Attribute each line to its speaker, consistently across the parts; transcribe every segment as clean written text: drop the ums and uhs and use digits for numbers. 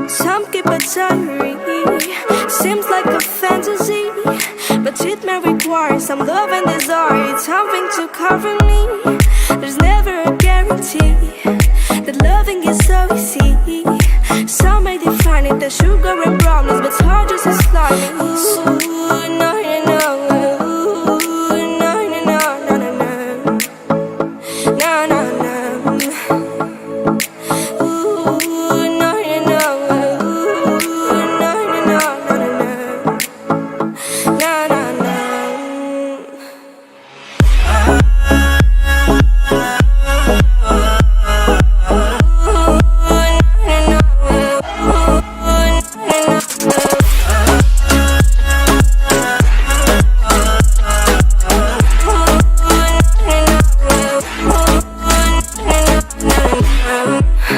Speaker 1: Some keep a diary, seems like a fantasy, but it may require some love and desire. It's something to cover me. There's never a guarantee that loving is so easy. Some may define it as sugar and brownies, but hard just as slimy. Ooh, no, you know. Ooh, no, no, no, no, no, no. No, no, no.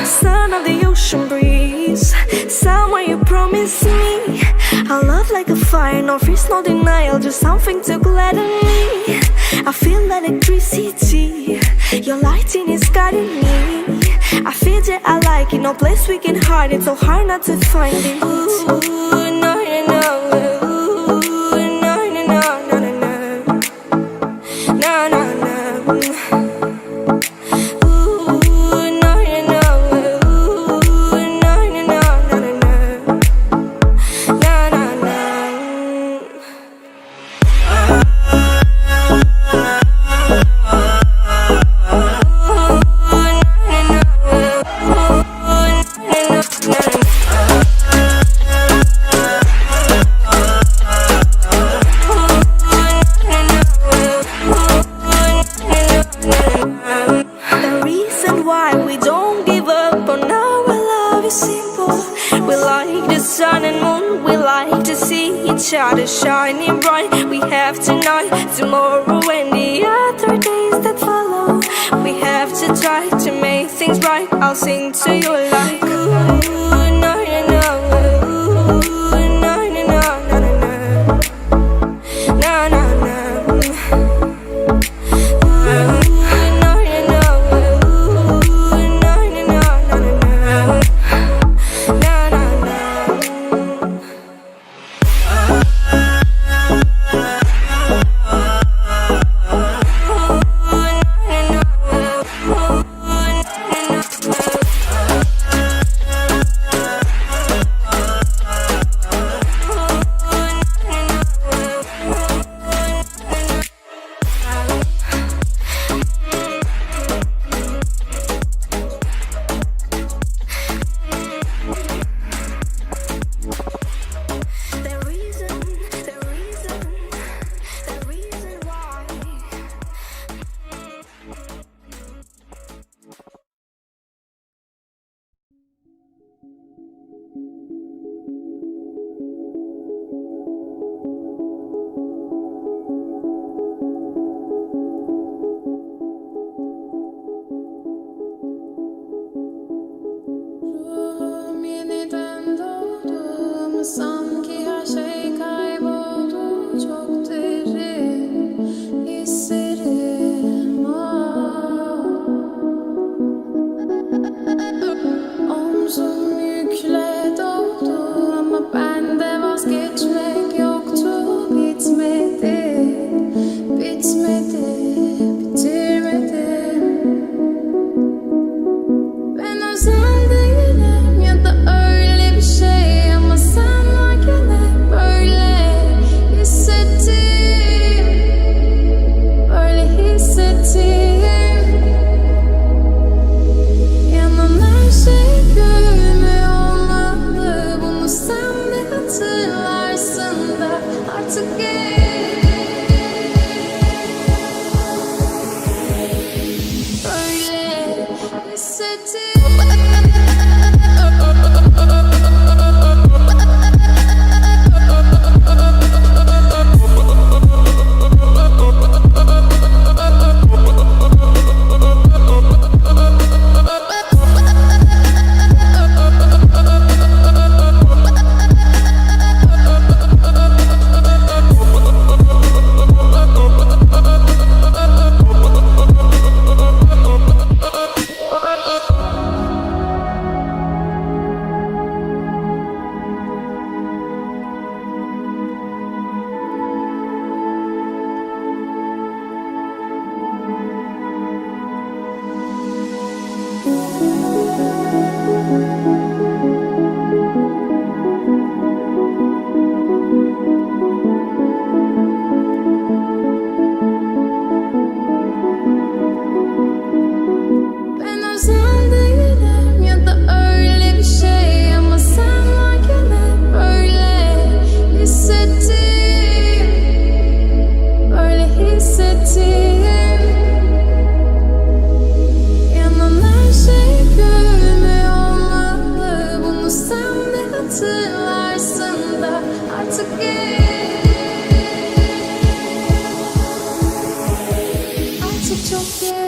Speaker 1: Son of the ocean breeze, somewhere you promised me a love like a fire, no fears, no denial, just something to gladden me. I feel electricity, your lighting is guiding me. I feel that I like it, no place we can hide it, so hard not to find it. Ooh, no, you know. Ooh, no, no, no, no, no, no. No, no, no. We like the sun and moon, we like to see each other shining bright. We have tonight, tomorrow and the other days that follow. We have to try to make things right. I'll sing to you like ooh, no, you know. Ooh, no, no, no, no, no, no. No, no, no.
Speaker 2: Sanki her şey kayboldu, çok derin hislerim Omzum yükle doldu ama bende vazgeçmek yoktu. Bitmedi, bitmedi, bitirmedim. Ben özel değilim ya da öyle bir şey, ama sen varken hep böyle hissettim, böyle hissettim. Yanan her şey gülme olmalı, bunu sen de hatırlarsın da artık böyle hissettim. insan değilim ya da öyle bir şey, ama sen varken hep böyle hissettim, öyle hissettim. Yanan her şey gülme olmalı, bunu sen de hatırlarsın da artık artık çok geç.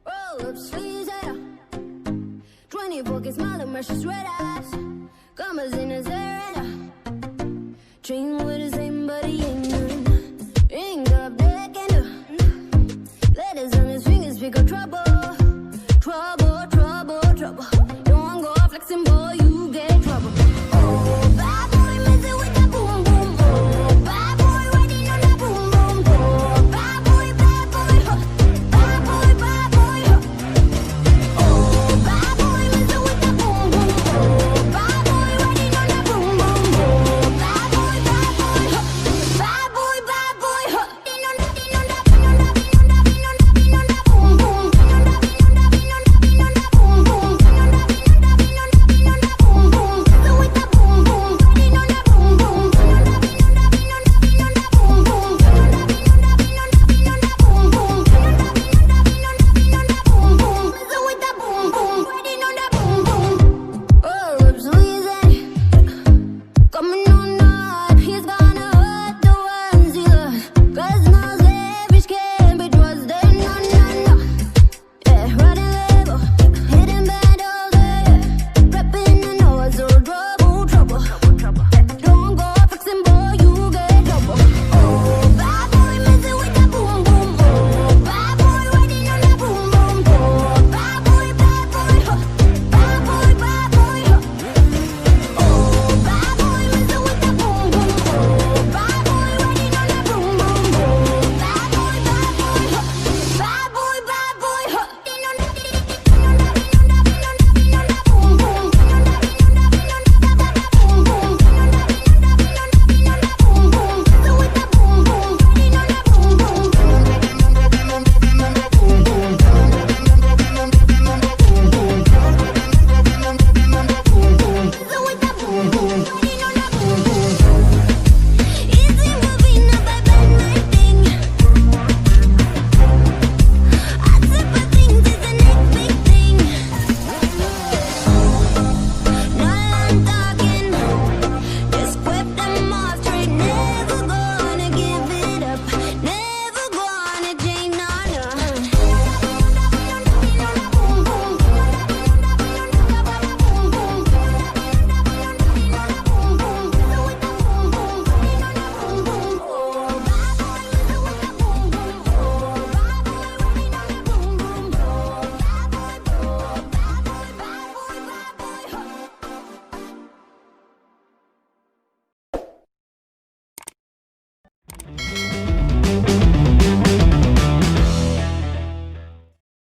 Speaker 3: Roll up sleeves, 24 que smile and mercy red eyes. Commas in his